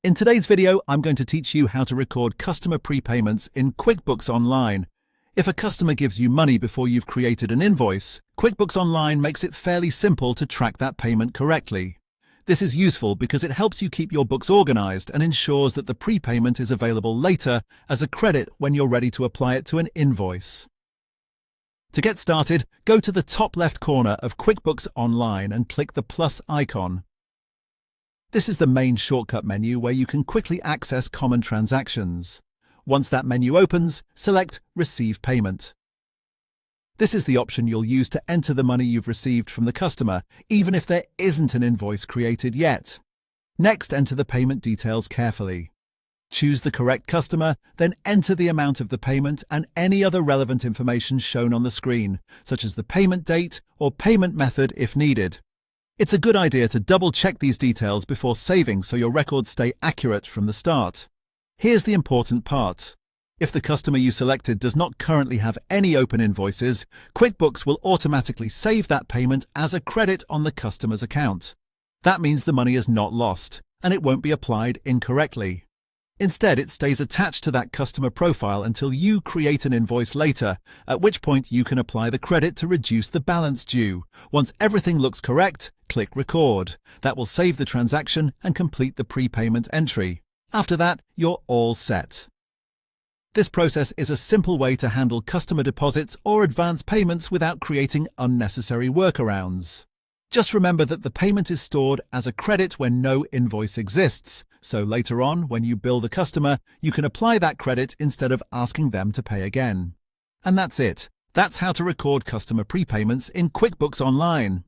In today's video, I'm going to teach you how to record customer prepayments in QuickBooks Online. If a customer gives you money before you've created an invoice, QuickBooks Online makes it fairly simple to track that payment correctly. This is useful because it helps you keep your books organized and ensures that the prepayment is available later as a credit when you're ready to apply it to an invoice. To get started, go to the top left corner of QuickBooks Online and click the plus icon. This is the main shortcut menu where you can quickly access common transactions. Once that menu opens, select Receive Payment. This is the option you'll use to enter the money you've received from the customer, even if there isn't an invoice created yet. Next, enter the payment details carefully. Choose the correct customer, then enter the amount of the payment and any other relevant information shown on the screen, such as the payment date or payment method if needed. It's a good idea to double-check these details before saving so your records stay accurate from the start. Here's the important part. If the customer you selected does not currently have any open invoices, QuickBooks will automatically save that payment as a credit on the customer's account. That means the money is not lost, and it won't be applied incorrectly. Instead, it stays attached to that customer profile until you create an invoice later, at which point you can apply the credit to reduce the balance due. Once everything looks correct, click Record. That will save the transaction and complete the prepayment entry. After that, you're all set. This process is a simple way to handle customer deposits or advance payments without creating unnecessary workarounds. Just remember that the payment is stored as a credit when no invoice exists, so later on, when you bill the customer, you can apply that credit instead of asking them to pay again. And that's it. That's how to record customer prepayments in QuickBooks Online.